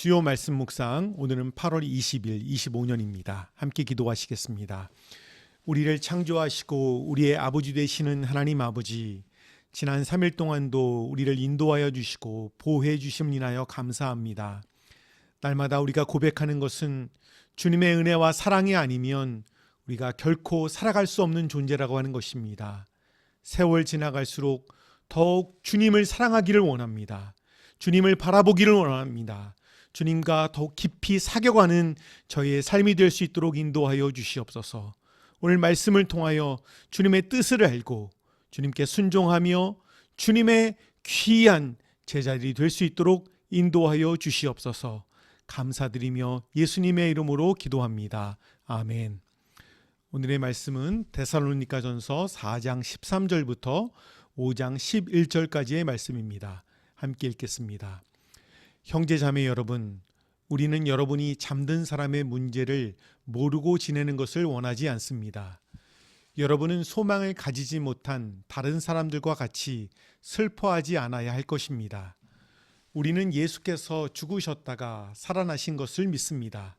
주요 말씀 묵상, 오늘은 8월 20일 25년입니다. 함께 기도하시겠습니다. 우리를 창조하시고 우리의 아버지 되시는 하나님 아버지, 지난 3일 동안도 우리를 인도하여 주시고 보호해 주심을 인하여 감사합니다. 날마다 우리가 고백하는 것은 주님의 은혜와 사랑이 아니면 우리가 결코 살아갈 수 없는 존재라고 하는 것입니다. 세월 지나갈수록 더욱 주님을 사랑하기를 원합니다. 주님을 바라보기를 원합니다. 주님과 더욱 깊이 사겨가는 저희의 삶이 될 수 있도록 인도하여 주시옵소서. 오늘 말씀을 통하여 주님의 뜻을 알고 주님께 순종하며 주님의 귀한 제자들이 될 수 있도록 인도하여 주시옵소서. 감사드리며 예수님의 이름으로 기도합니다. 아멘. 오늘의 말씀은 데살로니가전서 4장 13절부터 5장 11절까지의 말씀입니다. 함께 읽겠습니다. 형제 자매 여러분, 우리는 여러분이 잠든 사람의 문제를 모르고 지내는 것을 원하지 않습니다. 여러분은 소망을 가지지 못한 다른 사람들과 같이 슬퍼하지 않아야 할 것입니다. 우리는 예수께서 죽으셨다가 살아나신 것을 믿습니다.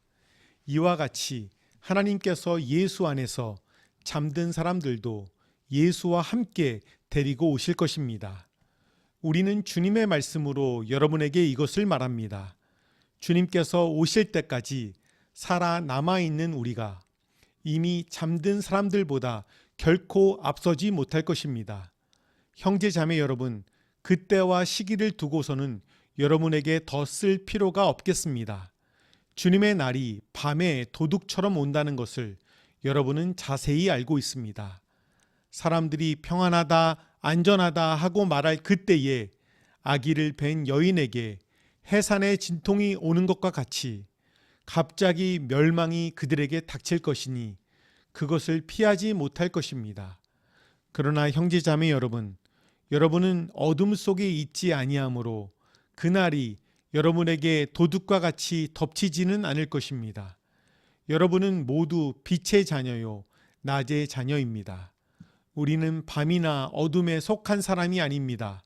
이와 같이 하나님께서 예수 안에서 잠든 사람들도 예수와 함께 데리고 오실 것입니다. 우리는 주님의 말씀으로 여러분에게 이것을 말합니다. 주님께서 오실 때까지 살아남아있는 우리가 이미 잠든 사람들보다 결코 앞서지 못할 것입니다. 형제 자매 여러분, 그때와 시기를 두고서는 여러분에게 더 쓸 필요가 없겠습니다. 주님의 날이 밤에 도둑처럼 온다는 것을 여러분은 자세히 알고 있습니다. 사람들이 평안하다, 안전하다 하고 말할 그때에 아기를 뵌 여인에게 해산의 진통이 오는 것과 같이 갑자기 멸망이 그들에게 닥칠 것이니 그것을 피하지 못할 것입니다. 그러나 형제 자매 여러분, 여러분은 어둠 속에 있지 아니하므로 그날이 여러분에게 도둑과 같이 덮치지는 않을 것입니다. 여러분은 모두 빛의 자녀요, 낮의 자녀입니다. 우리는 밤이나 어둠에 속한 사람이 아닙니다.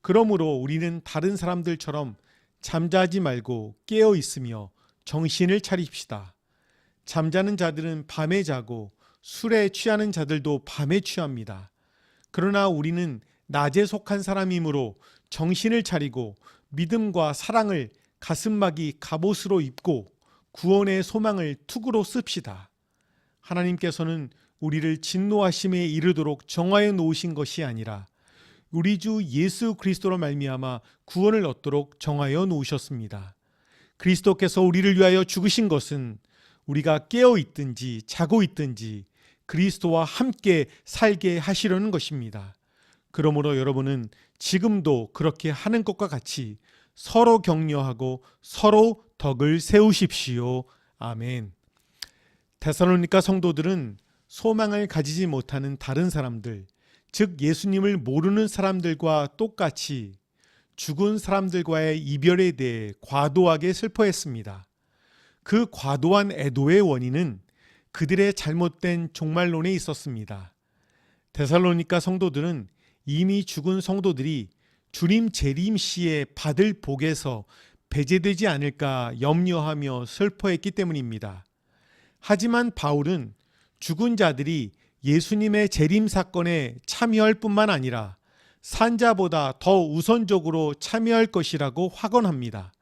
그러므로 우리는 다른 사람들처럼 잠자지 말고 깨어 있으며 정신을 차립시다. 잠자는 자들은 밤에 자고 술에 취하는 자들도 밤에 취합니다. 그러나 우리는 낮에 속한 사람이므로 정신을 차리고 믿음과 사랑을 가슴막이 갑옷으로 입고 구원의 소망을 투구로 씁시다. 하나님께서는 우리를 진노하심에 이르도록 정하여 놓으신 것이 아니라 우리 주 예수 그리스도로 말미암아 구원을 얻도록 정하여 놓으셨습니다. 그리스도께서 우리를 위하여 죽으신 것은 우리가 깨어 있든지 자고 있든지 그리스도와 함께 살게 하시려는 것입니다. 그러므로 여러분은 지금도 그렇게 하는 것과 같이 서로 격려하고 서로 덕을 세우십시오. 아멘. 데살로니가 성도들은 소망을 가지지 못하는 다른 사람들, 즉 예수님을 모르는 사람들과 똑같이 죽은 사람들과의 이별에 대해 과도하게 슬퍼했습니다. 그 과도한 애도의 원인은 그들의 잘못된 종말론에 있었습니다. 데살로니가 성도들은 이미 죽은 성도들이 주님 재림 시에 받을 복에서 배제되지 않을까 염려하며 슬퍼했기 때문입니다. 하지만 바울은 죽은 자들이 예수님의 재림 사건에 참여할 뿐만 아니라 산자보다 더 우선적으로 참여할 것이라고 확언합니다.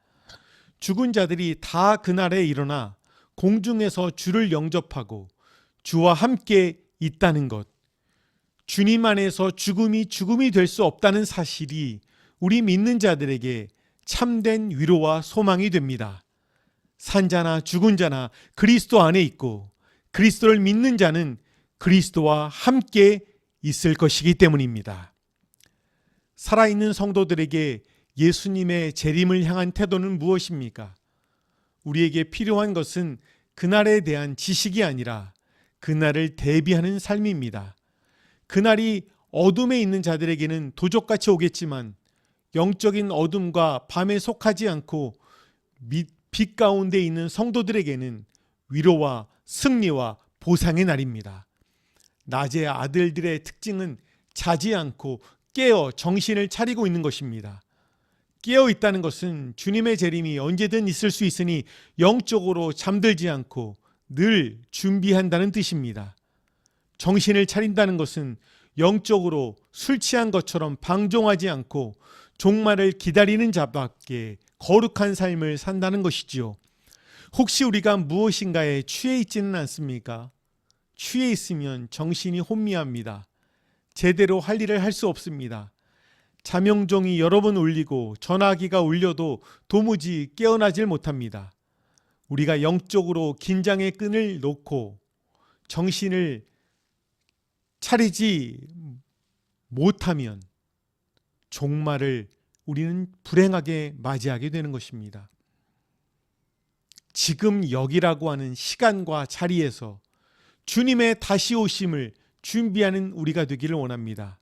죽은 자들이 다 그날에 일어나 공중에서 주를 영접하고 주와 함께 있다는 것, 주님 안에서 죽음이 될 수 없다는 사실이 우리 믿는 자들에게 참된 위로와 소망이 됩니다. 산자나 죽은 자나 그리스도 안에 있고 그리스도를 믿는 자는 그리스도와 함께 있을 것이기 때문입니다. 살아있는 성도들에게 예수님의 재림을 향한 태도는 무엇입니까? 우리에게 필요한 것은 그날에 대한 지식이 아니라 그날을 대비하는 삶입니다. 그날이 어둠에 있는 자들에게는 도적같이 오겠지만 영적인 어둠과 밤에 속하지 않고 빛 가운데 있는 성도들에게는 위로와 승리와 보상의 날입니다. 낮의 아들들의 특징은 자지 않고 깨어 정신을 차리고 있는 것입니다. 깨어 있다는 것은 주님의 재림이 언제든 있을 수 있으니 영적으로 잠들지 않고 늘 준비한다는 뜻입니다. 정신을 차린다는 것은 영적으로 술 취한 것처럼 방종하지 않고 종말을 기다리는 자밖에 거룩한 삶을 산다는 것이지요. 혹시 우리가 무엇인가에 취해 있지는 않습니까? 취해 있으면 정신이 혼미합니다. 제대로 할 일을 할 수 없습니다. 자명종이 여러 번 울리고 전화기가 울려도 도무지 깨어나질 못합니다. 우리가 영적으로 긴장의 끈을 놓고 정신을 차리지 못하면 종말을 우리는 불행하게 맞이하게 되는 것입니다. 지금 여기라고 하는 시간과 자리에서 주님의 다시 오심을 준비하는 우리가 되기를 원합니다.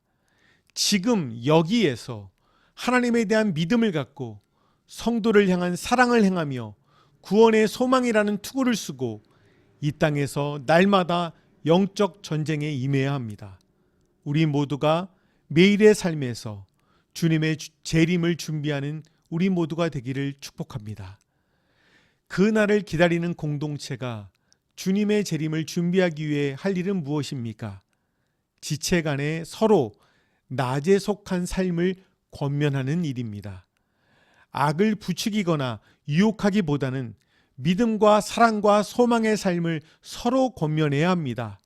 지금 여기에서 하나님에 대한 믿음을 갖고 성도를 향한 사랑을 행하며 구원의 소망이라는 투구를 쓰고 이 땅에서 날마다 영적 전쟁에 임해야 합니다. 우리 모두가 매일의 삶에서 주님의 재림을 준비하는 우리 모두가 되기를 축복합니다. 그 날을 기다리는 공동체가 주님의 재림을 준비하기 위해 할 일은 무엇입니까? 지체 간에 서로 낮에 속한 삶을 권면하는 일입니다. 악을 부추기거나 유혹하기보다는 믿음과 사랑과 소망의 삶을 서로 권면해야 합니다.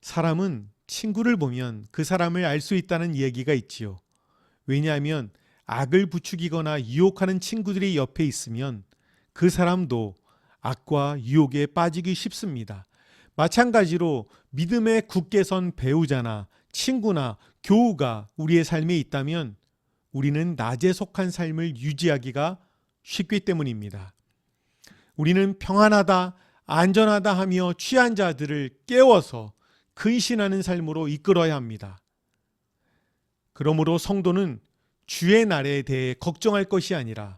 사람은 친구를 보면 그 사람을 알 수 있다는 얘기가 있지요. 왜냐하면 악을 부추기거나 유혹하는 친구들이 옆에 있으면 그 사람도 악과 유혹에 빠지기 쉽습니다. 마찬가지로 믿음에 굳게 선 배우자나 친구나 교우가 우리의 삶에 있다면 우리는 낮에 속한 삶을 유지하기가 쉽기 때문입니다. 우리는 평안하다, 안전하다 하며 취한 자들을 깨워서 근신하는 삶으로 이끌어야 합니다. 그러므로 성도는 주의 날에 대해 걱정할 것이 아니라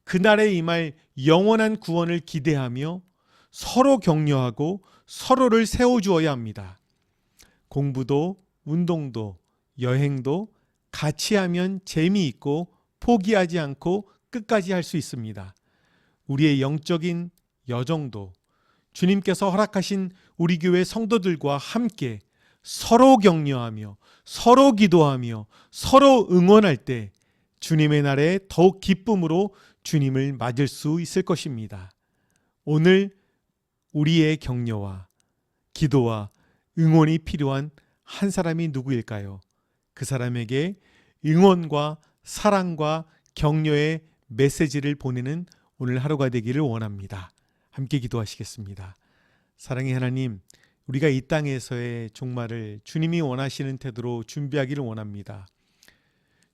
그날에 임할 영원한 구원을 기대하며 서로 격려하고 서로를 세워주어야 합니다. 공부도 운동도 여행도 같이 하면 재미있고 포기하지 않고 끝까지 할 수 있습니다. 우리의 영적인 여정도 주님께서 허락하신 우리 교회 성도들과 함께 서로 격려하며 서로 기도하며 서로 응원할 때 주님의 날에 더욱 기쁨으로 주님을 맞을 수 있을 것입니다. 오늘 우리의 격려와 기도와 응원이 필요한 한 사람이 누구일까요? 그 사람에게 응원과 사랑과 격려의 메시지를 보내는 오늘 하루가 되기를 원합니다. 함께 기도하시겠습니다. 사랑의 하나님, 우리가 이 땅에서의 종말을 주님이 원하시는 태도로 준비하기를 원합니다.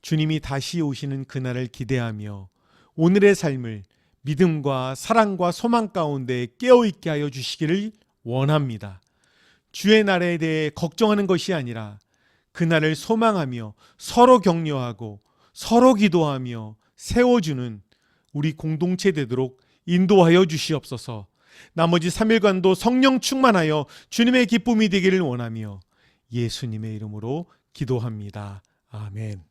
주님이 다시 오시는 그날을 기대하며 오늘의 삶을 믿음과 사랑과 소망 가운데 깨어있게 하여 주시기를 원합니다. 주의 날에 대해 걱정하는 것이 아니라 그날을 소망하며 서로 격려하고 서로 기도하며 세워주는 우리 공동체 되도록 인도하여 주시옵소서. 나머지 3일간도 성령 충만하여 주님의 기쁨이 되기를 원하며 예수님의 이름으로 기도합니다. 아멘.